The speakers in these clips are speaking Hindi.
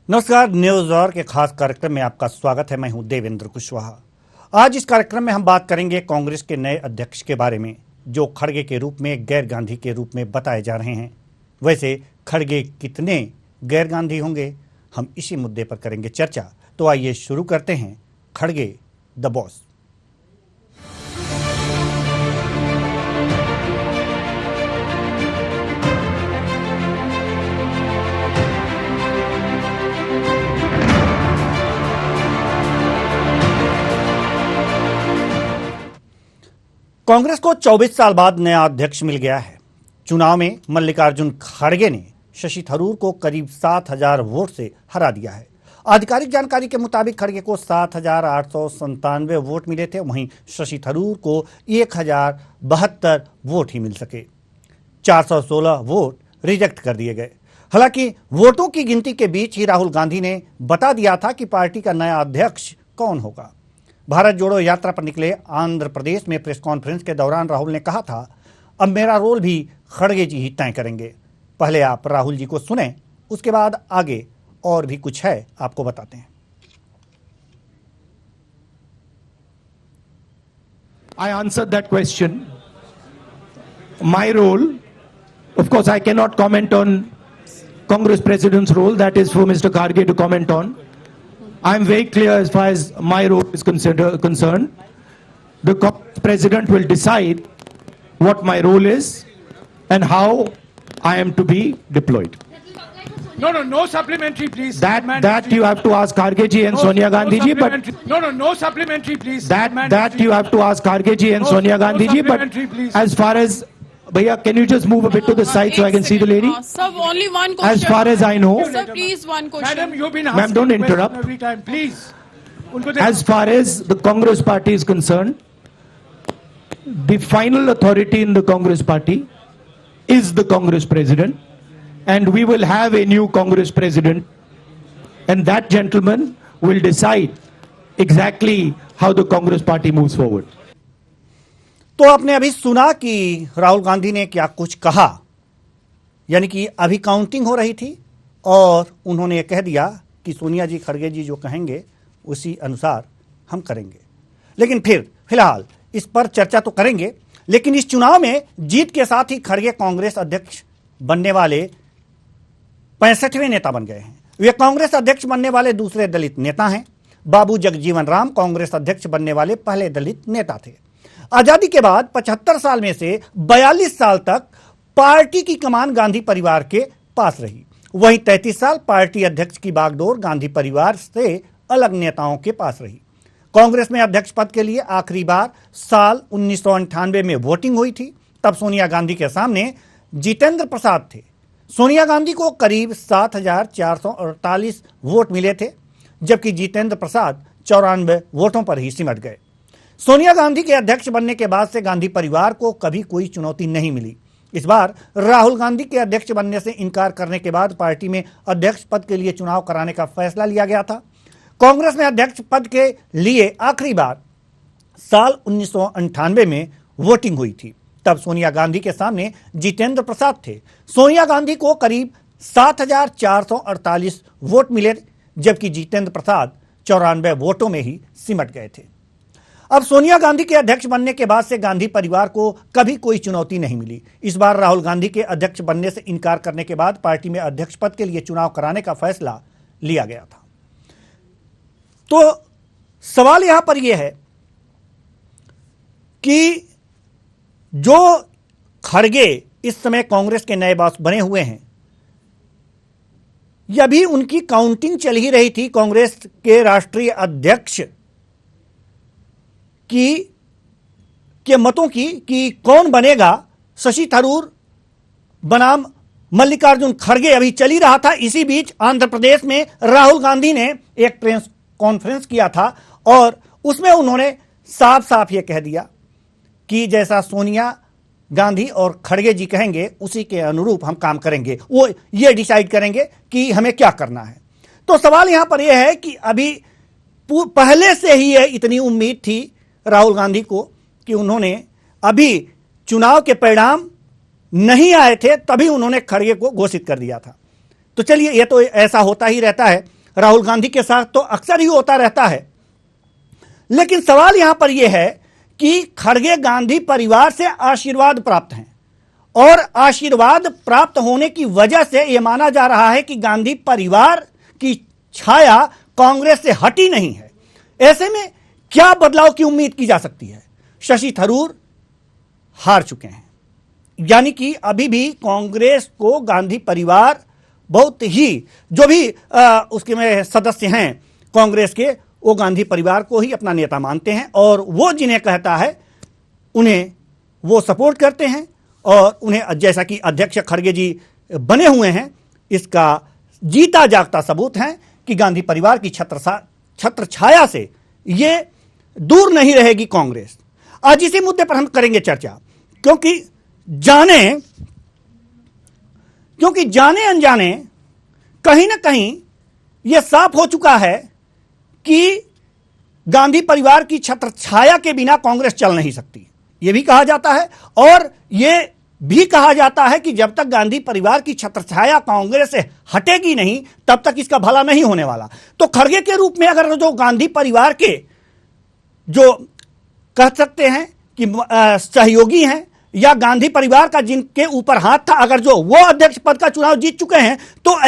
नमस्कार। न्यूज और के खास कार्यक्रम में आपका स्वागत है। मैं हूं देवेंद्र कुशवाहा। आज इस कार्यक्रम में हम बात करेंगे कांग्रेस के नए अध्यक्ष के बारे में, जो खड़गे के रूप में गैर गांधी के रूप में बताए जा रहे हैं। वैसे खड़गे कितने गैर गांधी होंगे, हम इसी मुद्दे पर करेंगे चर्चा। तो आइए शुरू करते हैं। खड़गे द बॉस। कांग्रेस को 24 साल बाद नया अध्यक्ष मिल गया है। चुनाव में मल्लिकार्जुन खड़गे ने शशि थरूर को करीब 7,000 वोट से हरा दिया है। आधिकारिक जानकारी के मुताबिक खड़गे को 7,897 वोट मिले थे, वहीं शशि थरूर को 1,072 वोट ही मिल सके। 416 वोट रिजेक्ट कर दिए गए। हालांकि वोटों की गिनती के बीच ही राहुल गांधी ने बता दिया था कि पार्टी का नया अध्यक्ष कौन होगा। भारत जोड़ो यात्रा पर निकले आंध्र प्रदेश में प्रेस कॉन्फ्रेंस के दौरान राहुल ने कहा था, अब मेरा रोल भी खड़गे जी ही तय करेंगे। पहले आप राहुल जी को सुने, उसके बाद आगे और भी कुछ है आपको बताते हैं। I answered that question. My role, of course, I cannot comment on Congress President's role. That is for Mr. Kharge to comment on. I am very clear as far as my role is concerned. The Congress President will decide what my role is and how I am to be deployed. No supplementary, please. That you have to ask Kharge ji and Sonia Gandhi ji, but no supplementary, please. that you have to ask Kharge ji and Sonia Gandhi ji, but please. as far as Bhaiya, can you just move a bit to the side so I can see the lady? Sir, only one question. As far as I know, Sir, please, one question. Madam, you've been Ma'am, asking don't question interrupt. every time, please. as far as the Congress party is concerned, the final authority in the Congress party is the Congress president, and we will have a new Congress president, and that gentleman will decide exactly how the Congress party moves forward. तो आपने अभी सुना कि राहुल गांधी ने क्या कुछ कहा, यानी कि अभी काउंटिंग हो रही थी और उन्होंने ये कह दिया कि सोनिया जी खड़गे जी जो कहेंगे उसी अनुसार हम करेंगे। लेकिन फिलहाल इस पर चर्चा तो करेंगे, लेकिन इस चुनाव में जीत के साथ ही खड़गे कांग्रेस अध्यक्ष बनने वाले 65वें नेता बन गए हैं। वे कांग्रेस अध्यक्ष बनने वाले दूसरे दलित नेता हैं। बाबू जगजीवन राम कांग्रेस अध्यक्ष बनने वाले पहले दलित नेता थे। आजादी के बाद 75 साल में से 42 साल तक पार्टी की कमान गांधी परिवार के पास रही। वहीं 33 साल पार्टी अध्यक्ष की बागडोर गांधी परिवार से अलग नेताओं के पास रही। कांग्रेस में अध्यक्ष पद के लिए आखिरी बार साल 1998 में वोटिंग हुई थी। तब सोनिया गांधी के सामने जितेंद्र प्रसाद थे। सोनिया गांधी को करीब 7,448 वोट मिले थे, जबकि जितेंद्र प्रसाद 94 वोटों पर ही सिमट गए। सोनिया गांधी के अध्यक्ष बनने के बाद से गांधी परिवार को कभी कोई चुनौती नहीं मिली। इस बार राहुल गांधी के अध्यक्ष बनने से इनकार करने के बाद पार्टी में अध्यक्ष पद के लिए चुनाव कराने का फैसला लिया गया था। कांग्रेस में अध्यक्ष पद के लिए आखिरी बार साल 1998 में वोटिंग हुई थी। तब सोनिया गांधी के सामने जितेंद्र प्रसाद थे। सोनिया गांधी को करीब 7,448 वोट मिले, जबकि जितेंद्र प्रसाद 94 वोटों में ही सिमट गए थे। अब सोनिया गांधी के अध्यक्ष बनने के बाद से गांधी परिवार को कभी कोई चुनौती नहीं मिली। इस बार राहुल गांधी के अध्यक्ष बनने से इनकार करने के बाद पार्टी में अध्यक्ष पद के लिए चुनाव कराने का फैसला लिया गया था। तो सवाल यहां पर यह है कि जो खड़गे इस समय कांग्रेस के नए बॉस बने हुए हैं, यह भी उनकी काउंटिंग चल ही रही थी कांग्रेस के राष्ट्रीय अध्यक्ष के मतों की कि कौन बनेगा। शशि थरूर बनाम मल्लिकार्जुन खड़गे अभी चल ही रहा था। इसी बीच आंध्र प्रदेश में राहुल गांधी ने एक प्रेस कॉन्फ्रेंस किया था और उसमें उन्होंने साफ साफ ये कह दिया कि जैसा सोनिया गांधी और खड़गे जी कहेंगे उसी के अनुरूप हम काम करेंगे। वो ये डिसाइड करेंगे कि हमें क्या करना है। तो सवाल यहां पर यह है कि अभी पहले से ही यह इतनी उम्मीद थी राहुल गांधी को कि उन्होंने अभी चुनाव के परिणाम नहीं आए थे तभी उन्होंने खड़गे को घोषित कर दिया था तो चलिए, ये तो ऐसा होता ही रहता है, राहुल गांधी के साथ तो अक्सर ही होता रहता है। लेकिन सवाल यहां पर यह है कि खड़गे गांधी परिवार से आशीर्वाद प्राप्त हैं और आशीर्वाद प्राप्त होने की वजह से यह माना जा रहा है कि गांधी परिवार की छाया कांग्रेस से हटी नहीं है। ऐसे में क्या बदलाव की उम्मीद की जा सकती है? शशि थरूर हार चुके हैं, यानी कि अभी भी कांग्रेस को गांधी परिवार बहुत ही, जो भी उसके में सदस्य हैं कांग्रेस के, वो गांधी परिवार को ही अपना नेता मानते हैं और वो जिन्हें कहता है उन्हें वो सपोर्ट करते हैं और उन्हें, जैसा कि अध्यक्ष खड़गे जी बने हुए हैं, इसका जीता जागता सबूत है कि गांधी परिवार की छत्र छाया से ये दूर नहीं रहेगी कांग्रेस। आज इसी मुद्दे पर हम करेंगे चर्चा, क्योंकि जाने अनजाने कहीं ना कहीं यह साफ हो चुका है कि गांधी परिवार की छत्र छाया के बिना कांग्रेस चल नहीं सकती। यह भी कहा जाता है और यह भी कहा जाता है कि जब तक गांधी परिवार की छत्र छाया कांग्रेस से हटेगी नहीं, तब तक इसका भला नहीं होने वाला। तो खड़गे के रूप में अगर जो गांधी परिवार के जो कह सकते हैं कि सहयोगी हैं या गांधी परिवार का जिनके ऊपर हाथ था, अगर जो वो अध्यक्ष पद का चुनाव जीत चुके हैं, तो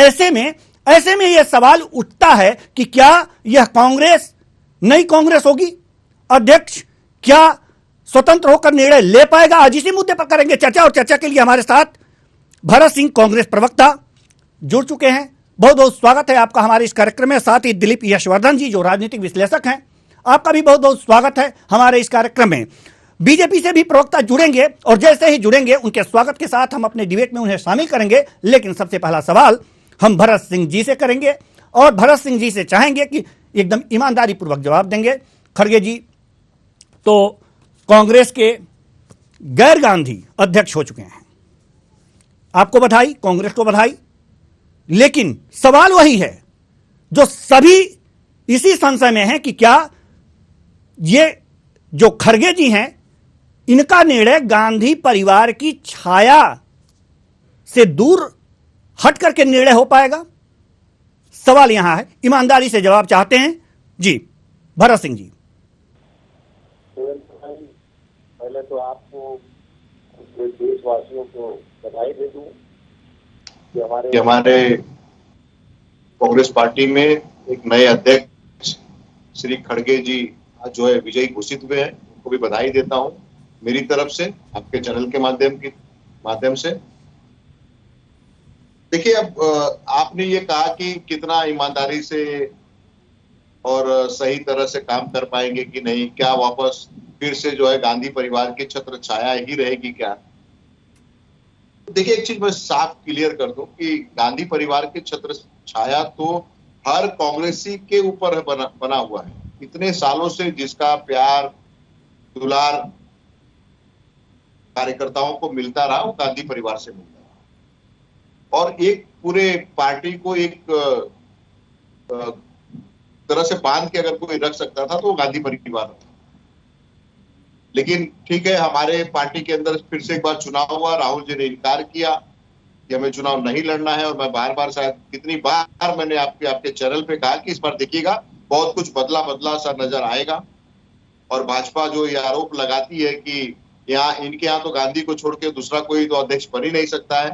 ऐसे में यह सवाल उठता है कि क्या यह कांग्रेस नई कांग्रेस होगी? अध्यक्ष क्या स्वतंत्र होकर निर्णय ले पाएगा? आज इसी मुद्दे पर करेंगे चर्चा और चर्चा के लिए हमारे साथ भरत सिंह कांग्रेस प्रवक्ता जुड़ चुके हैं। बहुत बहुत स्वागत है आपका हमारे इस कार्यक्रम में। साथ ही दिलीप यशवर्धन जी जो राजनीतिक विश्लेषक हैं, आपका भी बहुत बहुत स्वागत है हमारे इस कार्यक्रम में। बीजेपी से भी प्रवक्ता जुड़ेंगे और जैसे ही जुड़ेंगे उनके स्वागत के साथ हम अपने डिबेट में उन्हें शामिल करेंगे। लेकिन सबसे पहला सवाल हम भरत सिंह जी से करेंगे और भरत सिंह जी से चाहेंगे कि एकदम ईमानदारी पूर्वक जवाब देंगे। खड़गे जी तो कांग्रेस के गैर गांधी अध्यक्ष हो चुके हैं, आपको बधाई, कांग्रेस को बधाई। लेकिन सवाल वही है जो सभी इसी संशय में है कि क्या ये जो खड़गे जी हैं, इनका निर्णय गांधी परिवार की छाया से दूर हट करके निर्णय हो पाएगा? सवाल यहां है, ईमानदारी से जवाब चाहते हैं जी भरत सिंह जी। पहले तो आपको देशवासियों को बधाई दे दूं कि हमारे कांग्रेस पार्टी में एक नए अध्यक्ष श्री खड़गे जी आज जो है विजयी घोषित हुए हैं। उनको भी बधाई देता हूं मेरी तरफ से, आपके चैनल के माध्यम से। देखिए, अब आपने ये कहा कि कितना ईमानदारी से और सही तरह से काम कर पाएंगे कि नहीं, क्या वापस फिर से जो है गांधी परिवार की छत्र छाया ही रहेगी क्या? देखिए, एक चीज मैं साफ क्लियर कर दूं कि गांधी परिवार की छत्र छाया तो हर कांग्रेसी के ऊपर बना हुआ है। इतने सालों से जिसका प्यार दुलार कार्यकर्ताओं को मिलता रहा, वो गांधी परिवार से मिलता रहा और एक पूरे पार्टी को एक तरह से बांध के अगर कोई रख सकता था तो वो गांधी परिवार था। लेकिन ठीक है, हमारे पार्टी के अंदर फिर से एक बार चुनाव हुआ, राहुल जी ने इनकार किया कि हमें चुनाव नहीं लड़ना है और मैं बार बार, शायद कितनी बार मैंने आपके चैनल पे कहा कि इस बार देखिएगा बहुत कुछ बदला सा नजर आएगा। और भाजपा जो ये आरोप लगाती है कि इनके यहाँ तो गांधी को छोड़ के दूसरा कोई तो अध्यक्ष बन ही नहीं सकता है,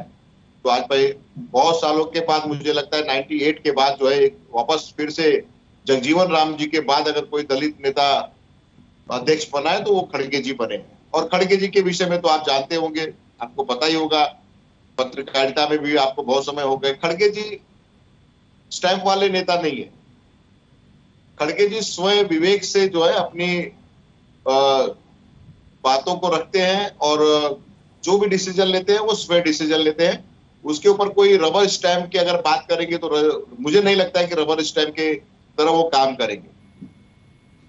तो आज भाई बहुत सालों के बाद मुझे लगता है 98 के बाद जो है वापस फिर से जगजीवन राम जी के बाद अगर कोई दलित नेता अध्यक्ष बना है तो वो खड़गे जी बने। और खड़गे जी के विषय में तो आप जानते होंगे, आपको पता ही होगा, पत्रकारिता में भी आपको बहुत समय हो गए। खड़गे जी स्टैंप वाले नेता नहीं है। खड़गे जी स्वयं विवेक से जो है अपनी बातों को रखते हैं और जो भी डिसीजन लेते हैं वो स्वयं डिसीजन लेते हैं। उसके ऊपर कोई रबर स्टैंप की अगर बात करेंगे तो मुझे नहीं लगता है कि रबर स्टैंप के तरह वो काम करेंगे।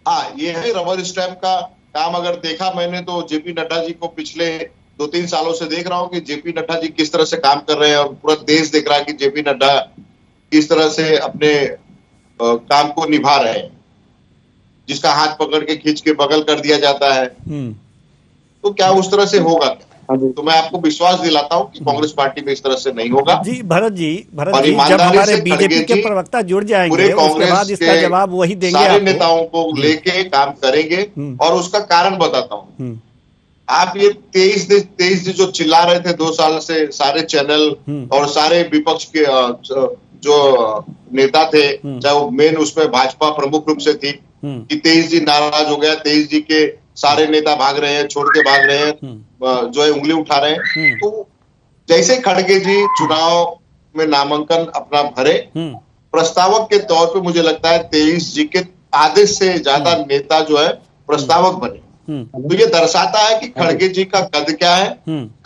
हाँ, ये है रबर स्टैंप का काम। अगर देखा मैंने तो जेपी नड्डा जी को पिछले 2-3 सालों से देख रहा हूं कि जेपी नड्डा जी किस तरह से काम कर रहे हैं और पूरा देश देख रहा है कि जेपी नड्डा किस तरह से अपने काम को निभा रहे हैं। जिसका हाथ पकड़ के खींच के बगल कर दिया जाता है, तो क्या उस तरह से होगा? तो मैं आपको विश्वास दिलाता हूं कि कांग्रेस पार्टी में इस तरह से नहीं होगा। जी भरत जी और जब ईमानदारी हमारे से बीजेपी खड़गे के जी प्रवक्ता जुड़ पूरे जाएंगे उसके कांग्रेस बाद इसका के जवाब वही देंगे सारे आपको। नेताओं को लेके काम करेंगे। और उसका कारण बताता हूं। आप ये 23 जो चिल्ला रहे थे 2 साल से सारे चैनल और सारे विपक्ष के जो नेता थे, चाहे वो मेन उसमें भाजपा प्रमुख रूप से थी कि 23 जी नाराज हो गया, 23 जी के सारे नेता भाग रहे हैं, छोड़ के भाग रहे हैं, जो है उंगली उठा रहे हैं। तो जैसे खड़गे जी चुनाव में नामांकन अपना भरे, प्रस्तावक के तौर पे मुझे लगता है 23 जी के आधे से ज्यादा नेता जो है प्रस्तावक बने। तो ये दर्शाता है कि खड़गे जी का कद क्या है,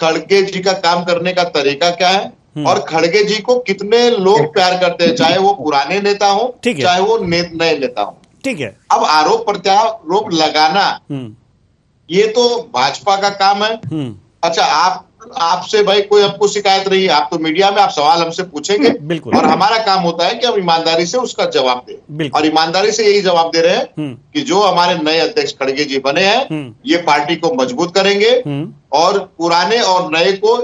खड़गे जी का काम करने का तरीका क्या है, और खड़गे जी को कितने लोग प्यार करते हैं, चाहे वो पुराने नेता हो, चाहे वो नए नेता हो। ठीक है। अब आरोप प्रत्यारोप लगाना ये तो भाजपा का काम है। अच्छा, आपसे भाई कोई आपको शिकायत रही है, आप तो मीडिया में आप सवाल हमसे पूछेंगे और हमारा काम होता है कि हम ईमानदारी से उसका जवाब दें। और ईमानदारी से यही जवाब दे रहे हैं कि जो हमारे नए अध्यक्ष खड़गे जी बने हैं ये पार्टी को मजबूत करेंगे और पुराने और नए को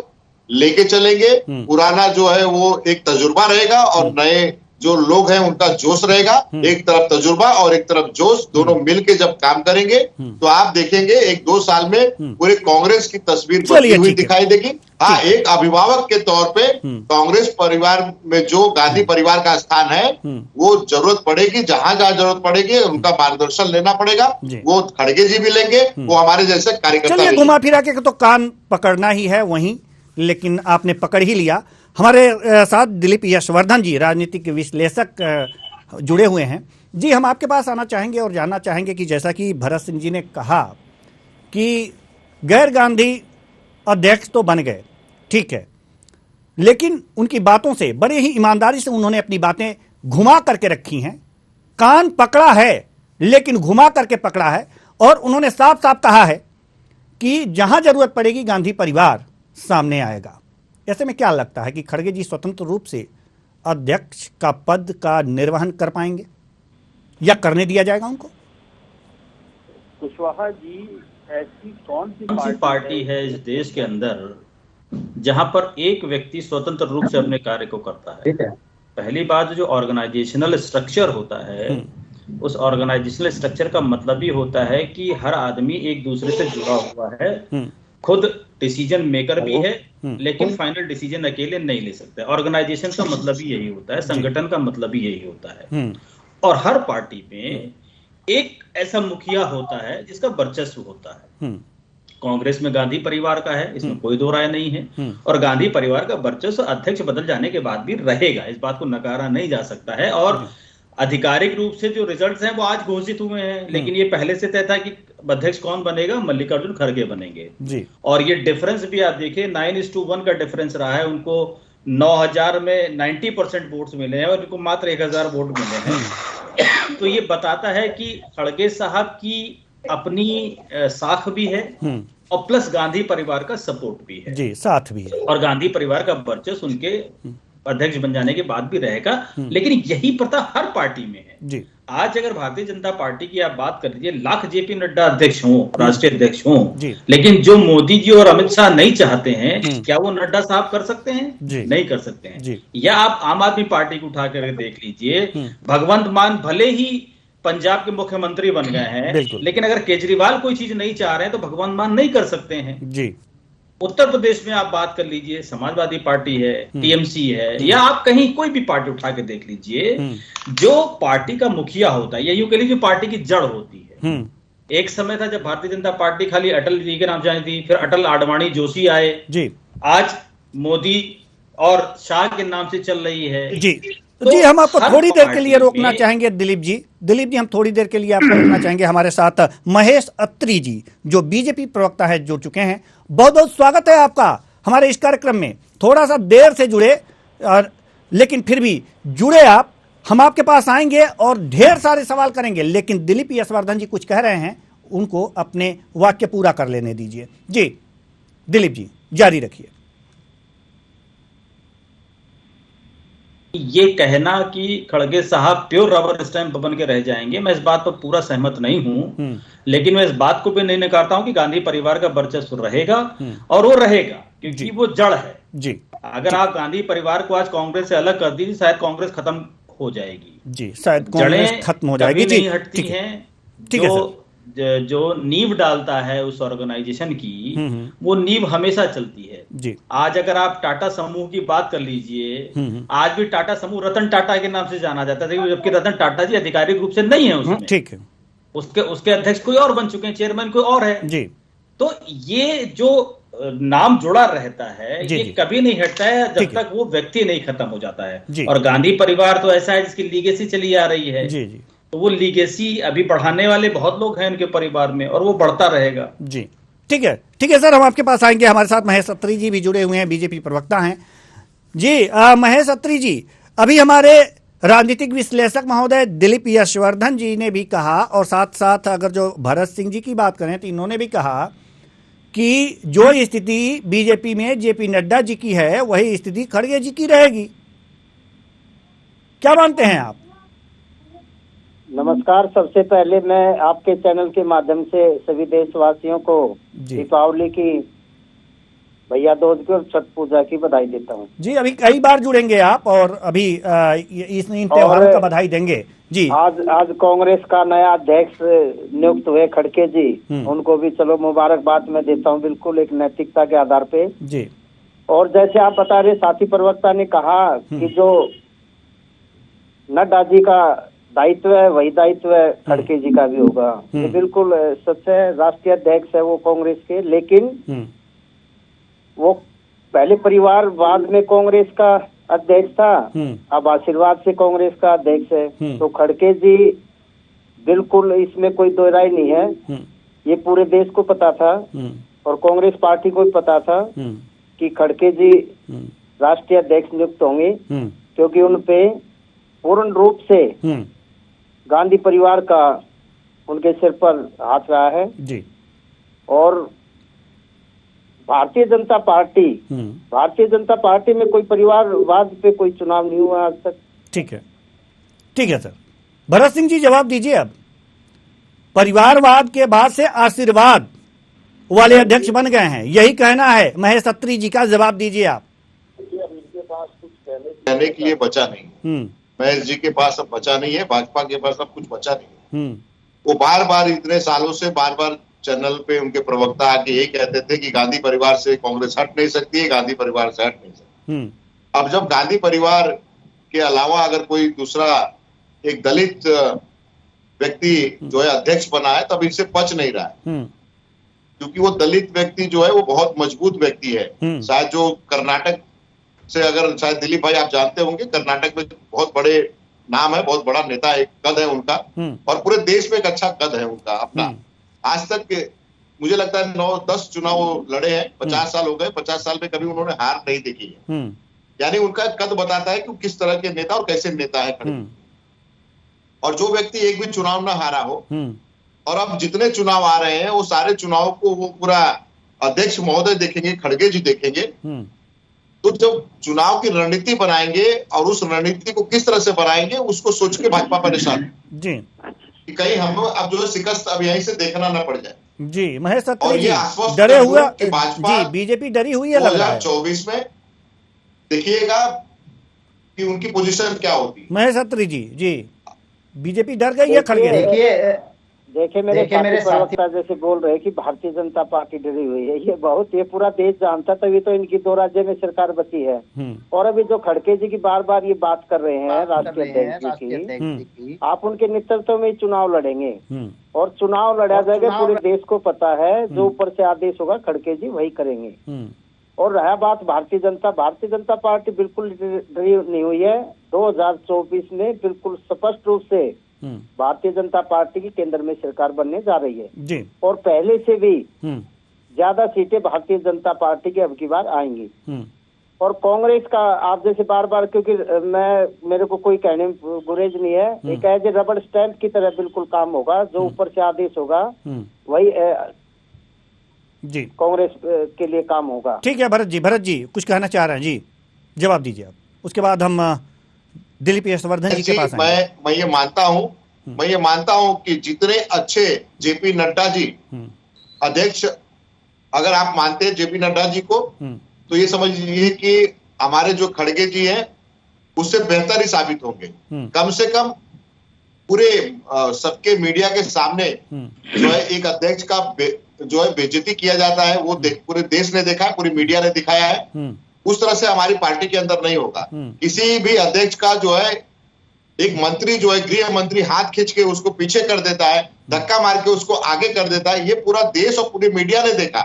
लेके चलेंगे। पुराना जो है वो एक तजुर्बा रहेगा और नए जो लोग हैं उनका जोश रहेगा। एक तरफ तजुर्बा और एक तरफ जोश, दोनों मिलके जब काम करेंगे तो आप देखेंगे 1-2 साल में पूरे कांग्रेस की तस्वीर बदली हुई दिखाई देगी। हाँ, एक अभिभावक के तौर पे कांग्रेस परिवार में जो गांधी परिवार का स्थान है वो जरूरत पड़ेगी, जहां जहां जरूरत पड़ेगी उनका मार्गदर्शन लेना पड़ेगा। वो खड़गे जी भी लेंगे, वो हमारे जैसे कार्यकर्ता। चलिए, घुमा फिरा के तो कान पकड़ना ही है वहीं, लेकिन आपने पकड़ ही लिया। हमारे साथ दिलीप यशवर्धन जी, राजनीतिक विश्लेषक, जुड़े हुए हैं। जी, हम आपके पास आना चाहेंगे और जानना चाहेंगे कि जैसा कि भरत सिंह जी ने कहा कि गैर गांधी अध्यक्ष तो बन गए, ठीक है, लेकिन उनकी बातों से बड़े ही ईमानदारी से उन्होंने अपनी बातें घुमा करके रखी हैं। कान पकड़ा है लेकिन घुमा करके पकड़ा है, और उन्होंने साफ साफ कहा है कि जहां जरूरत पड़ेगी गांधी परिवार सामने आएगा। ऐसे में क्या लगता है कि खड़गे जी स्वतंत्र रूप से अध्यक्ष का पद का निर्वहन कर पाएंगे या करने दिया जाएगा उनको? कुशवाहा जी, ऐसी कौन सी पार्टी है इस देश के अंदर जहां पर एक व्यक्ति स्वतंत्र रूप से अपने कार्य को करता है? पहली बात, जो ऑर्गेनाइजेशनल स्ट्रक्चर होता है उस ऑर्गेनाइजेशनल स्ट्रक्चर का मतलब ही होता है कि हर आदमी एक दूसरे से जुड़ा हुआ है, खुद डिसीजन मेकर भी है, लेकिन फाइनल डिसीजन अकेले नहीं ले सकते। ऑर्गेनाइजेशन का मतलब ही यही होता है, संगठन का मतलब ही यही होता है। और हर पार्टी में एक ऐसा मुखिया होता है जिसका वर्चस्व होता है। कांग्रेस में गांधी परिवार का है, इसमें कोई दो राय नहीं है। और गांधी परिवार का वर्चस्व अध्यक्ष बदल जाने के बाद भी रहेगा, इस बात को नकारा नहीं जा सकता है। और आधिकारिक रूप से जो रिजल्ट्स हैं वो आज घोषित हुए हैं, लेकिन ये पहले से तय था कि अध्यक्ष कौन बनेगा, मल्लिकार्जुन खड़गे बनेंगे जी। और ये डिफरेंस भी आप देखिए 9:1 का डिफरेंस रहा है। उनको 9000 में 90% वोट्स मिले हैं और इनको मात्र 1000 वोट मिले हैं। तो ये बताता है कि खड़गे साहब की अपनी साख भी है और प्लस गांधी परिवार का सपोर्ट भी है जी, साथ भी है, और गांधी परिवार का वर्चस्व उनके अध्यक्ष बन जाने के बाद भी रहेगा। लेकिन यही प्रथा हर पार्टी में है जी। आज अगर भारतीय जनता पार्टी की आप बात कर लीजिए, लाख जेपी नड्डा अध्यक्ष हों, राष्ट्रीय अध्यक्ष हों, लेकिन जो मोदी जी और अमित शाह नहीं चाहते हैं, क्या वो नड्डा साहब कर सकते हैं? नहीं कर सकते हैं। या आप आम आदमी पार्टी को उठा कर देख लीजिए, भगवंत मान भले ही पंजाब के मुख्यमंत्री बन गए हैं, लेकिन अगर केजरीवाल कोई चीज नहीं चाह रहे हैं तो भगवंत मान नहीं कर सकते हैं जी। उत्तर प्रदेश में आप बात कर लीजिए, समाजवादी पार्टी है, टीएमसी है, या आप कहीं कोई भी पार्टी उठा के देख लीजिए, जो पार्टी का मुखिया होता है या यूं कह लीजिए पार्टी की जड़ होती है। एक समय था जब भारतीय जनता पार्टी खाली अटल जी के नाम जानी थी, फिर अटल आडवाणी जोशी आए जी, आज मोदी और शाह के नाम से चल रही है जी। तो जी, हम आपको थोड़ी देर के लिए रोकना चाहेंगे दिलीप जी, हम थोड़ी देर के लिए आपको रोकना चाहेंगे। हमारे साथ महेश अत्री जी, जो बीजेपी प्रवक्ता है, जुड़ चुके हैं। बहुत बहुत स्वागत है आपका हमारे इस कार्यक्रम में। थोड़ा सा देर से जुड़े, और लेकिन फिर भी जुड़े आप, हम आपके पास आएंगे और ढेर सारे सवाल करेंगे, लेकिन दिलीप यशवर्धन जी कुछ कह रहे हैं, उनको अपने वाक्य पूरा कर लेने दीजिए। जी दिलीप जी, जारी रखिए। ये कहना कि खड़गे साहब प्योर रबर स्टैंप बन के रह जाएंगे, मैं इस बात पर पूरा सहमत नहीं हूं। लेकिन मैं इस बात को भी नहीं नकारता हूं कि गांधी परिवार का वर्चस्व रहेगा और वो रहेगा, क्योंकि वो जड़ है जी। अगर आप गांधी परिवार को आज कांग्रेस से अलग कर दीजिए, शायद कांग्रेस खत्म हो जाएगी जी, शायद कांग्रेस खत्म हो जाएगी कभी जी। नहीं हटती ठीक है, हैं। ठीक है जो नींव डालता है उस ऑर्गेनाइजेशन की, वो नींव हमेशा चलती है जी। आज अगर आप टाटा समूह की बात कर लीजिए, आज भी टाटा समूह रतन टाटा के नाम से जाना जाता है, जबकि रतन टाटा जी आधिकारिक रूप से नहीं है उसमें। ठीक है, उसके अध्यक्ष कोई और बन चुके हैं, चेयरमैन कोई और है जी। तो ये जो नाम जुड़ा रहता है जी, ये जी। कभी नहीं हटता है ठीक जब तक वो व्यक्ति नहीं खत्म हो जाता जी। है। और गांधी परिवार तो ऐसा है जिसकी लीगेसी चली आ रही है, जी जी तो वो लीगेसी अभी बढ़ाने वाले बहुत लोग हैं उनके परिवार में और वो बढ़ता रहेगा। जी। ठीक है, ठीक है सर, हम आपके पास आएंगे। हमारे साथ महेश अत्री जी भी जुड़े हुए हैं, बीजेपी प्रवक्ता हैं जी। महेश अत्री जी, अभी हमारे राजनीतिक विश्लेषक महोदय दिलीप यशवर्धन जी ने भी कहा, और साथ साथ अगर जो भरत सिंह जी की बात करें तो इन्होंने भी कहा कि जो स्थिति बीजेपी में जेपी नड्डा जी की है वही स्थिति खड़गे जी की रहेगी। क्या मानते हैं आप? नमस्कार। सबसे पहले मैं आपके चैनल के माध्यम से सभी देशवासियों को जी। दीपावली की, भैया दूज की और छठ पूजा की बधाई देता हूँ जी, अभी कई बार जुड़ेंगे आप और अभी इन त्योहारों का बधाई देंगे जी। आज कांग्रेस का नया अध्यक्ष नियुक्त हुए खड़गे जी, उनको भी चलो मुबारकबाद मैं देता हूँ, बिल्कुल एक नैतिकता के आधार पे जी। और जैसे आप बता रहे साथी प्रवक्ता ने कहा कि जो नड्डा जी का दायित्व है वही दायित्व है खड़गे जी का भी होगा। ये बिल्कुल सच है। राष्ट्रीय अध्यक्ष है वो कांग्रेस के, लेकिन वो पहले परिवारवाद में कांग्रेस का अध्यक्ष था, अब आशीर्वाद से कांग्रेस का अध्यक्ष है। तो खड़गे जी बिल्कुल इसमें कोई दो राय नहीं है। ये पूरे देश को पता था और कांग्रेस पार्टी को भी पता था कि खड़गे जी राष्ट्रीय अध्यक्ष नियुक्त होंगे, क्योंकि उन पे पूर्ण रूप से गांधी परिवार का उनके सिर पर हाथ रहा है जी। और भारतीय जनता पार्टी में कोई परिवारवाद पे कोई चुनाव नहीं हुआ आज तक। ठीक है, ठीक है सर। भरत सिंह जी जवाब दीजिए। अब परिवारवाद के बाद से आशीर्वाद वाले अध्यक्ष बन गए हैं, यही कहना है महेश अत्री जी का, जवाब दीजिए आप। इनके पास कुछ कहने के लिए बचा नहीं, महेश जी के पास अब बचा नहीं है, भाजपा के पास अब कुछ बचा नहीं है। वो बार बार इतने सालों से बार बार चैनल पे उनके प्रवक्ता आके ये कहते थे कि गांधी परिवार से कांग्रेस हट नहीं सकती है, गांधी परिवार से हट नहीं सकती। अब जब गांधी परिवार के अलावा अगर कोई दूसरा एक दलित व्यक्ति जो है अध्यक्ष बना है, तब इनसे पच नहीं रहा है, क्योंकि वो दलित व्यक्ति जो है वो बहुत मजबूत व्यक्ति है। शायद जो कर्नाटक से, अगर शायद दिलीप भाई आप जानते होंगे, कर्नाटक में बहुत बड़े नाम है, बहुत बड़ा नेता, एक कद है उनका, और पूरे देश में एक अच्छा कद है उनका अपना। आज तक के मुझे लगता है 9-10 चुनाव लड़े हैं, 50 साल हो गए, 50 साल में कभी उन्होंने हार नहीं देखी है। यानी उनका कद बताता है कि किस तरह के नेता और कैसे नेता है खड़गे। और जो व्यक्ति एक भी चुनाव ना हारा हो, और अब जितने चुनाव आ रहे हैं वो सारे चुनाव को वो पूरा अध्यक्ष महोदय देखेंगे, खड़गे जी देखेंगे। तो जब चुनाव की रणनीति बनाएंगे और उस रणनीति को किस तरह से बनाएंगे उसको सोच के भाजपा परेशान जी, कि कहीं हम अब जो शिकस्त अब यहीं से देखना ना पड़ जाए जी। महेश अत्री जी आश्वस्त डरे हुआ भाजपा जी, बीजेपी डरी हुई है लग रहा है। 2024 में देखिएगा कि उनकी पोजीशन क्या होती है। महेश अत्री जी, बीजेपी डर गई है खड़गे। देखिए मेरे प्रवक्ता जैसे बोल रहे हैं कि भारतीय जनता पार्टी डरी हुई है, ये पूरा देश जानता, तभी तो इनकी 2 राज्य में सरकार बची है। और अभी जो खड़गे जी की बार बार ये बात कर रहे हैं राष्ट्रीय अध्यक्ष की, आप उनके नेतृत्व में चुनाव लड़ेंगे और चुनाव लड़ा जाएगा, पूरे देश को पता है, जो ऊपर से आदेश होगा खड़गे जी वही करेंगे। और रहा बात भारतीय जनता पार्टी बिल्कुल डरी नहीं हुई है। 2024 में बिल्कुल स्पष्ट रूप से भारतीय जनता पार्टी की केंद्र में सरकार बनने जा रही है जी। और पहले से भी ज्यादा सीटें भारतीय जनता पार्टी की अब की बार आएंगी। और कांग्रेस का आप जैसे बार बार, क्योंकि मेरे को कोई कहने में गुरेज नहीं है, एक एज ए रबड़ स्टैंप की तरह बिल्कुल काम होगा, जो ऊपर से आदेश होगा वही जी कांग्रेस के लिए काम होगा। ठीक है भरत जी कुछ कहना चाह रहे हैं जी, जवाब दीजिए आप, उसके बाद हम दिलीप यशवर्धन जी के पास आएंगे। मैं ये मानता हूं कि जितने अच्छे जेपी नड्डा जी अध्यक्ष, अगर आप मानते हैं जेपी नड्डा जी को, तो ये समझिए कि हमारे जो खड़गे जी हैं उससे बेहतर ही साबित होंगे। कम से कम पूरे सबके मीडिया के सामने जो है एक अध्यक्ष का जो है बेइज्जती किया जाता है, वो पूरे देश ने देखा है, पूरी मीडिया ने दिखाया है। उस तरह से हमारी पार्टी के अंदर नहीं होगा। किसी भी अध्यक्ष का जो है एक मंत्री जो है गृह मंत्री हाथ खींच के उसको पीछे कर देता है, धक्का मार के उसको आगे कर देता है, ये पूरा देश और पूरी मीडिया ने देखा।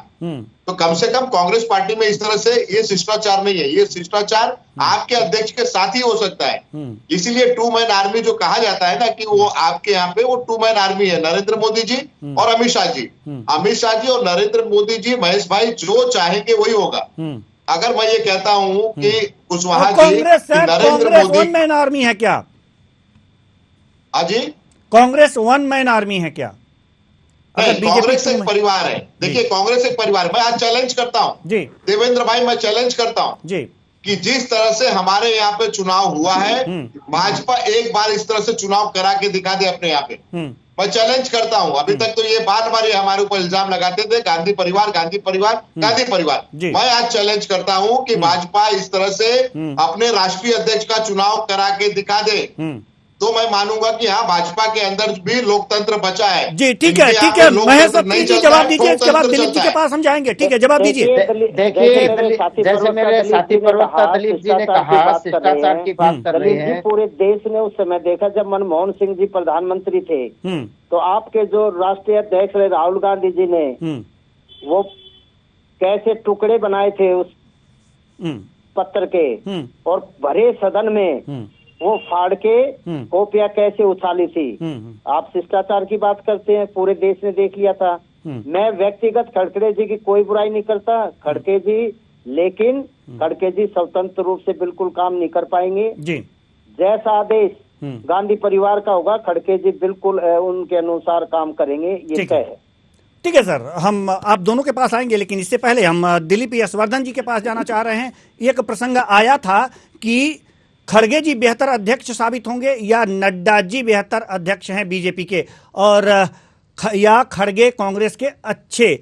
तो कम से कम कांग्रेस पार्टी में इस तरह से ये शिष्टाचार नहीं है। ये शिष्टाचार आपके अध्यक्ष के साथ ही हो सकता है। इसीलिए टू मैन आर्मी जो कहा जाता है ना, कि वो आपके यहाँ पे वो टू मैन आर्मी है, नरेंद्र मोदी जी और अमित शाह जी। अमित शाह जी और नरेंद्र मोदी जी, महेश भाई जो चाहेंगे वही होगा। अगर मैं ये कहता हूं कि Kushwaha ji, Narendra Modi one man army है क्या? जी, कांग्रेस वन मैन आर्मी है क्या? कांग्रेस एक परिवार है। देखिए, कांग्रेस एक परिवार। मैं आज चैलेंज करता हूं जी, देवेंद्र भाई, मैं चैलेंज करता हूं जी कि जिस तरह से हमारे यहाँ पे चुनाव हुआ है, भाजपा एक बार इस तरह से चुनाव करा के दिखा दे अपने यहाँ पे। मैं चैलेंज करता हूं। अभी तक तो ये बार बार हमारे ऊपर इल्जाम लगाते थे, गांधी परिवार, गांधी परिवार, गांधी परिवार। मैं आज चैलेंज करता हूं कि भाजपा इस तरह से अपने राष्ट्रीय अध्यक्ष का चुनाव करा के दिखा दे, तो मैं मानूंगा कि हाँ, भाजपा के अंदर भी लोकतंत्र बचा है। जी, ठीक है, ठीक है। महेश जी जवाब दीजिए, इसके बाद दिलीप जी के पास हम जाएंगे। ठीक है, जवाब दीजिए। देखिए, जैसे मेरे साथी प्रवक्ता दिलीप जी ने कहा, शिष्टाचार की बात कर रहे हैं। पूरे देश ने उस समय देखा जब मनमोहन सिंह जी प्रधानमंत्री थे, तो आपके जो राष्ट्रीय अध्यक्ष राहुल गांधी जी ने वो कैसे टुकड़े बनाए थे उस पत्र के, और भरे सदन में वो फाड़ के कॉपियां कैसे उछाली थी। आप शिष्टाचार की बात करते हैं, पूरे देश ने देख लिया था। मैं व्यक्तिगत खड़गे जी की कोई बुराई नहीं करता, खड़गे जी, लेकिन खड़गे जी स्वतंत्र रूप से बिल्कुल काम नहीं कर पाएंगे जी। जैसा आदेश गांधी परिवार का होगा, खड़गे जी बिल्कुल उनके अनुसार काम करेंगे, ये तय है। ठीक है सर, हम आप दोनों के पास आएंगे, लेकिन इससे पहले हम दिलीप यशवर्धन जी के पास जाना चाह रहे हैं। एक प्रसंग आया था कि खड़गे जी बेहतर अध्यक्ष साबित होंगे या नड्डा जी बेहतर अध्यक्ष हैं बीजेपी के, और या खड़गे कांग्रेस के अच्छे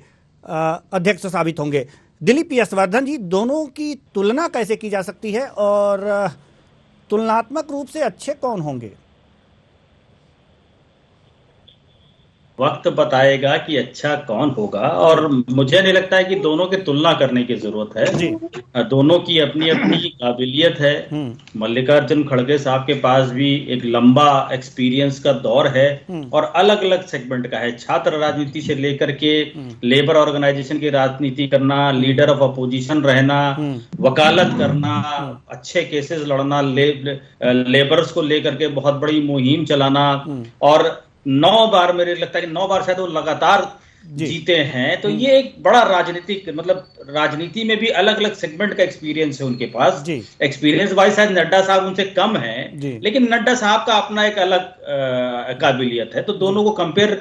अध्यक्ष साबित होंगे। दिलीप यशवर्धन जी, दोनों की तुलना कैसे की जा सकती है और तुलनात्मक रूप से अच्छे कौन होंगे? वक्त बताएगा कि अच्छा कौन होगा, और मुझे नहीं लगता है कि दोनों की तुलना करने की जरूरत है जी। दोनों की अपनी अपनी काबिलियत है। मल्लिकार्जुन खड़गे साहब के पास भी एक लंबा एक्सपीरियंस का दौर है और अलग अलग सेगमेंट का है। छात्र राजनीति से लेकर के लेबर ऑर्गेनाइजेशन की राजनीति करना, लीडर ऑफ अपोजिशन रहना, वकालत करना, अच्छे केसेस लड़ना, लेबर्स को लेकर के बहुत बड़ी मुहिम चलाना, और 9 बार, मेरे लगता है कि 9 बार शायद वो लगातार जीते हैं। तो ये एक बड़ा राजनीतिक, मतलब राजनीति में भी अलग अलग सेगमेंट का एक्सपीरियंस है उनके पास। एक्सपीरियंस वाइज शायद नड्डा साहब उनसे कम है, लेकिन नड्डा साहब का अपना एक अलग काबिलियत है। तो दोनों को कंपेयर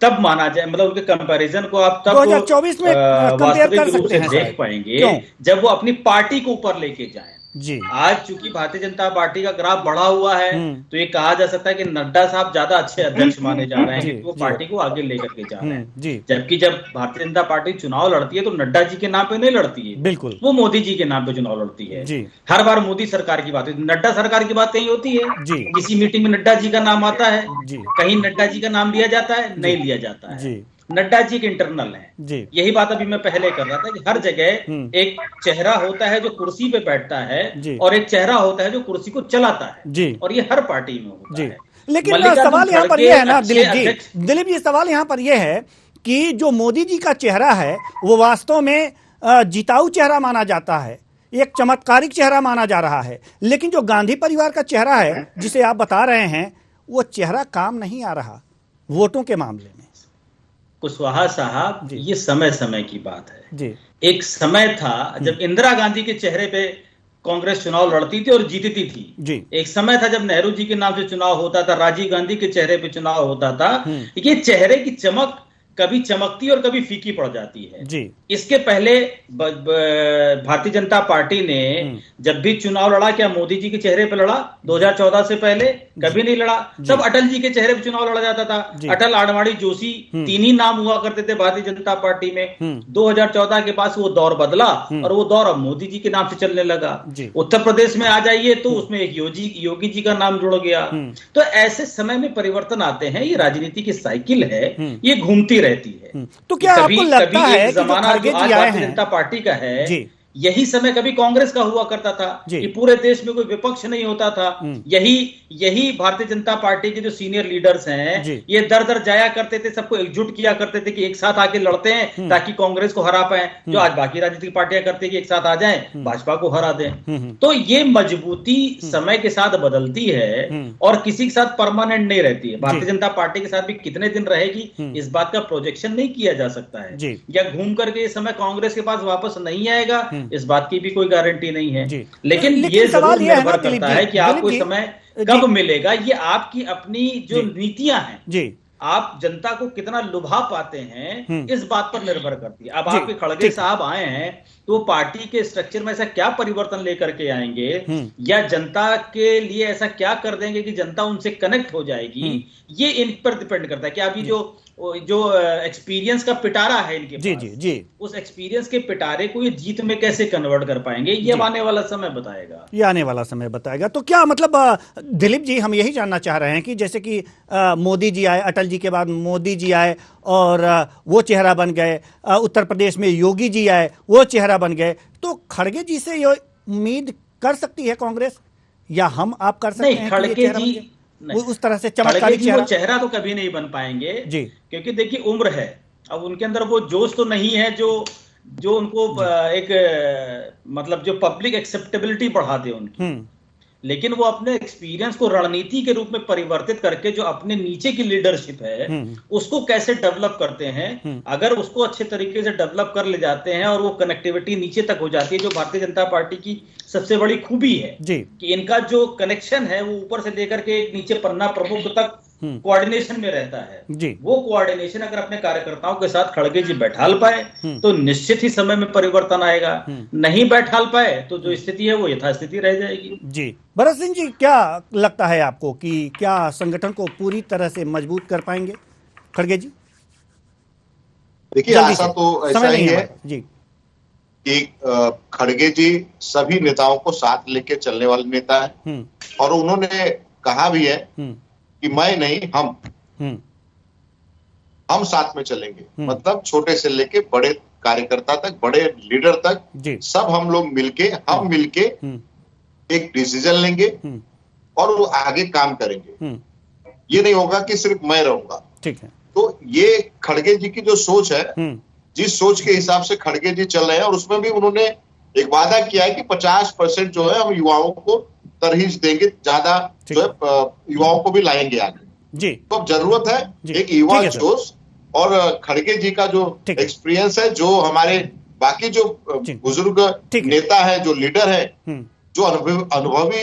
तब माना जाए, मतलब उनके कंपैरिजन को आप तब 2024 में वास्तविक रूप से देख पाएंगे जब वो अपनी पार्टी को ऊपर लेके जाए जी। आज चूंकि भारतीय जनता पार्टी का ग्राफ बढ़ा हुआ है, तो ये कहा जा सकता है कि नड्डा साहब ज्यादा अच्छे अध्यक्ष माने जा रहे हैं, क्योंकि वो पार्टी को आगे लेकर के जा रहे हैं। जबकि जब भारतीय जनता पार्टी चुनाव लड़ती है तो नड्डा जी के नाम पे नहीं लड़ती है, बिल्कुल, वो मोदी जी के नाम पे चुनाव लड़ती है जी। हर बार मोदी सरकार की बात होती है, नड्डा सरकार की बात कहीं होती है जी। किसी मीटिंग में नड्डा जी का नाम आता है जी, कहीं नड्डा जी का नाम लिया जाता है, नहीं लिया जाता है। नड्डा जी के इंटरनल है। यही बात अभी मैं पहले कर रहा था कि हर जगह एक चेहरा होता है जो कुर्सी पे बैठता है और एक चेहरा होता है जो कुर्सी को चलाता है, और ये हर पार्टी में होता है। लेकिन सवाल यहाँ पर यह है ना दिलीप जी, सवाल यहाँ पर यह है कि जो मोदी जी का चेहरा है वो वास्तव में जिताऊ चेहरा माना जाता है, एक चमत्कारिक चेहरा माना जा रहा है। लेकिन जो गांधी परिवार का चेहरा है जिसे आप बता रहे हैं, वो चेहरा काम नहीं आ रहा वोटों के मामले में। कुशवाहा साहब, ये समय समय की बात है जी। एक समय था जब इंदिरा गांधी के चेहरे पे कांग्रेस चुनाव लड़ती थी और जीतती थी जी। एक समय था जब नेहरू जी के नाम से चुनाव होता था, राजीव गांधी के चेहरे पे चुनाव होता था। ये चेहरे की चमक कभी चमकती और कभी फीकी पड़ जाती है जी। इसके पहले भारतीय जनता पार्टी ने जब भी चुनाव लड़ा, क्या मोदी जी के चेहरे पे लड़ा? 2014 से पहले कभी नहीं लड़ा। सब अटल जी के चेहरे पे चुनाव लड़ा जाता था। अटल, आडवाणी, जोशी, तीन ही नाम हुआ करते थे भारतीय जनता पार्टी में। 2014 के पास वो दौर बदला और वो दौर अब मोदी जी के नाम से चलने लगा। उत्तर प्रदेश में आ जाइए तो उसमें एक योगी जी का नाम जुड़ गया। तो ऐसे समय में परिवर्तन आते हैं। ये राजनीति की साइकिल है, ये घूमती रहती है। तो क्या आपको लगता है कि जो खड़गे जी आए भारतीय जनता पार्टी का है, यही समय कभी कांग्रेस का हुआ करता था कि पूरे देश में कोई विपक्ष नहीं होता था। यही भारतीय जनता पार्टी के जो सीनियर लीडर्स हैं, ये दर दर जाया करते थे, सबको एकजुट किया करते थे कि एक साथ आके लड़ते हैं ताकि कांग्रेस को हरा पाए। जो आज बाकी राजनीतिक पार्टियां करती है कि एक साथ आ जाएं, भाजपा को हरा दें। तो ये मजबूती समय के साथ बदलती है और किसी के साथ परमानेंट नहीं रहती है। भारतीय जनता पार्टी के साथ भी कितने दिन रहेगी, इस बात का प्रोजेक्शन नहीं किया जा सकता है। या घूम करके ये समय कांग्रेस के पास वापस नहीं आएगा, इस बात की भी कोई गारंटी नहीं है। लेकिन ये जरूर निर्भर करता है कि आपको समय कब मिलेगा। ये आपकी अपनी जो नीतियां हैं, आप जनता को कितना लुभा पाते हैं, इस बात पर निर्भर करती है। अब आपके खड़गे साहब आए हैं तो पार्टी के स्ट्रक्चर में ऐसा क्या परिवर्तन लेकर के आएंगे या जनता के लिए ऐसा क्या कर देंगे कि जनता उनसे कनेक्ट हो जाएगी, ये इन पर डिपेंड करता है कि अभी जो एक्सपीरियंस का पिटारा है इनके पास, उस एक्सपीरियंस के पिटारे को ये जीत में कैसे कन्वर्ट कर पाएंगे, ये आने वाला समय बताएगा। ये आने वाला समय बताएगा। तो क्या मतलब दिलीप जी, हम यही जानना चाह रहे हैं कि जैसे कि मोदी जी आए, अटल जी के बाद मोदी जी आए और वो चेहरा बन गए, उत्तर प्रदेश में योगी जी आए, वो चेहरा बन गए, तो खड़गे जी से ये उम्मीद कर सकती है कांग्रेस, या हम आप कर सकते हैं? खड़गे जी वो उस तरह से चमत्कारी चेहरा तो कभी नहीं बन पाएंगे जी, क्योंकि देखिए उम्र है, अब उनके अंदर वो जोश तो नहीं है जो उनको एक मतलब जो पब्लिक एक्सेप्टेबिलिटी बढ़ा दे उनकी। लेकिन वो अपने एक्सपीरियंस को रणनीति के रूप में परिवर्तित करके जो अपने नीचे की लीडरशिप है उसको कैसे डेवलप करते हैं। अगर उसको अच्छे तरीके से डेवलप कर ले जाते हैं और वो कनेक्टिविटी नीचे तक हो जाती है, जो भारतीय जनता पार्टी की सबसे बड़ी खूबी है कि इनका जो कनेक्शन है वो ऊपर से लेकर के नीचे पन्ना प्रमुख तक कोऑर्डिनेशन में रहता है। वो कोऑर्डिनेशन अगर अपने कार्यकर्ताओं के साथ खड़गे जी बैठाल पाए तो निश्चित ही समय में परिवर्तन आएगा। नहीं बैठाल पाए तो जो स्थिति है वो यथास्थिति रह जाएगी। जी, भरत सिंह जी, क्या लगता है आपको कि क्या संगठन को पूरी तरह से मजबूत कर पाएंगे खड़गे जी? देखिए, आशा तो ऐसा ही है जी कि खड़गे जी सभी नेताओं को साथ लेके चलने वाले नेता है और उन्होंने कहा भी है कि मैं नहीं, हम साथ में चलेंगे। मतलब छोटे से लेके बड़े कार्यकर्ता तक, बड़े लीडर तक, सब हम लोग मिलके एक डिसीजन लेंगे और वो आगे काम करेंगे। ये नहीं होगा कि सिर्फ मैं रहूंगा। ठीक है। तो ये खड़गे जी की जो सोच है, जिस सोच के हिसाब से खड़गे जी चल रहे हैं, और उसमें भी उन्होंने एक वादा किया है कि 50% जो है हम युवाओं को तरहीज देंगे, ज्यादा जो है युवाओं को भी लाएंगे आगे जी। तो अब जरूरत है एक युवा जोश, और खड़गे जी का जो एक्सपीरियंस है, जो हमारे बाकी जो बुजुर्ग नेता है, जो लीडर है, जो अनुभवी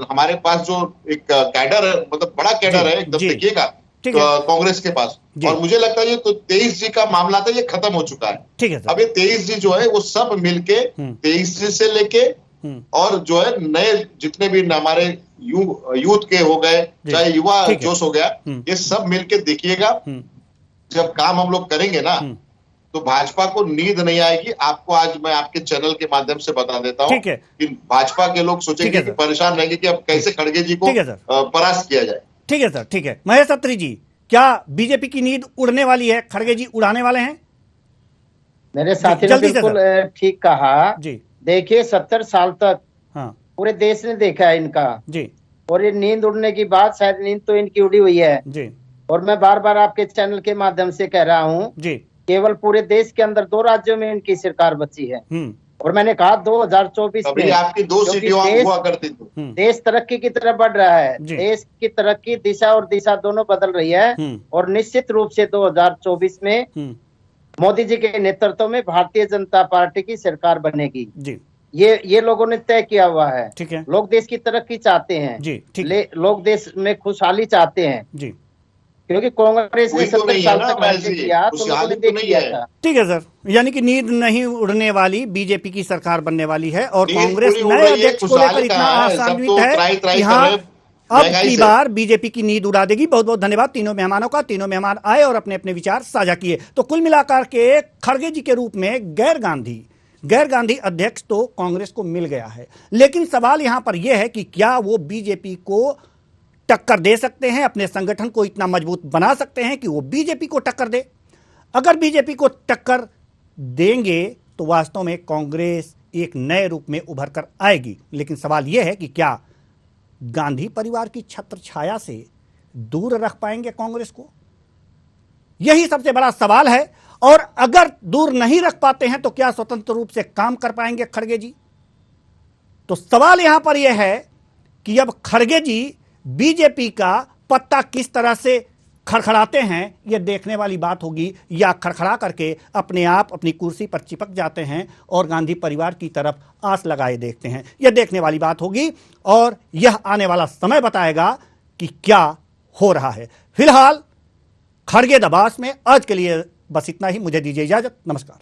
हमारे पास जो एक कैडर है, मतलब बड़ा कैडर है एकदम, देखिएगा कांग्रेस के पास। और मुझे लगता है ये तो 23 जी का मामला था, ये खत्म हो चुका है। ठीक है। अब ये 23 जी जो है वो सब मिलके 23 जी से लेके और जो है नए जितने भी हमारे यूथ के हो गए, चाहे युवा जोश हो गया, ये सब मिलके देखिएगा, जब काम हम लोग करेंगे ना तो भाजपा को नींद नहीं आएगी। आपको आज मैं आपके चैनल के माध्यम से बता देता हूँ कि भाजपा के लोग सोचेंगे कि परेशान रहेंगे कि अब कैसे खड़गे जी को परास्त किया जाए। ठीक है सर, ठीक है। महेश अत्री जी, क्या बीजेपी की नींद उड़ने वाली है? खड़गे जी उड़ाने वाले हैं? मेरे साथी ने बिल्कुल ठीक कहा जी। देखिए 70 साल तक पूरे देश ने देखा है इनका जी, और ये नींद उड़ने की बात, शायद नींद तो इनकी उड़ी हुई है जी। और मैं बार बार आपके चैनल के माध्यम से कह रहा हूँ जी, केवल पूरे देश के अंदर 2 राज्यों में इनकी सरकार बची है। और मैंने कहा 2024 में आपकी 2 सीटें हुआ करती थी। देश तरक्की की तरफ बढ़ रहा है, देश की तरक्की दिशा और दिशा दोनों बदल रही है, और निश्चित रूप से 2024 में मोदी जी के नेतृत्व में भारतीय जनता पार्टी की सरकार बनेगी जी। ये लोगों ने तय किया हुआ है। ठीक है। लोग देश की तरक्की चाहते हैं जी, लोग देश में खुशहाली चाहते हैं जी। क्योंकि कांग्रेस ने कोई तो 70 नहीं है साल ना तक राज्य महज किया उस तो लोगों ने आदमी तो देख नहीं लिया है। था। ठीक है सर, यानी कि नींद नहीं उड़ने वाली बीजेपी की सरकार बनने वाली है और नींद कांग्रेस पूरी उड़ नए रही है, अध्यक्ष को खुशहाली लेकर इतना कहाँ है? सब आशान्वित तो है त्राही त्राही कि कर हाँ रहे हैं अब महंगाई की से। बार बीजेपी की नींद उड़ा देगी। बहुत बहुत धन्यवाद तीनों मेहमानों का। तीनों मेहमान आए और अपने अपने विचार साझा किए। तो कुल मिलाकर के खड़गे जी के रूप में गैर गांधी अध्यक्ष तो कांग्रेस को मिल गया है, लेकिन सवाल यहां पर यह है कि क्या वो बीजेपी को टक्कर दे सकते हैं, अपने संगठन को इतना मजबूत बना सकते हैं कि वो बीजेपी को टक्कर दे। अगर बीजेपी को टक्कर देंगे तो वास्तव में कांग्रेस एक नए रूप में उभर कर आएगी। लेकिन सवाल यह है कि क्या गांधी परिवार की छत्र छाया से दूर रख पाएंगे कांग्रेस को? यही सबसे बड़ा सवाल है। और अगर दूर नहीं रख पाते हैं तो क्या स्वतंत्र रूप से काम कर पाएंगे खड़गे जी? तो सवाल यहां पर यह है कि अब खड़गे जी बीजेपी का पत्ता किस तरह से खड़खड़ाते हैं, यह देखने वाली बात होगी, या खड़खड़ा करके अपने आप अपनी कुर्सी पर चिपक जाते हैं और गांधी परिवार की तरफ आस लगाए देखते हैं। यह देखने वाली बात होगी और यह आने वाला समय बताएगा कि क्या हो रहा है। फिलहाल खड़गे दबास में आज के लिए बस इतना ही। मुझे दीजिए इजाजत। नमस्कार।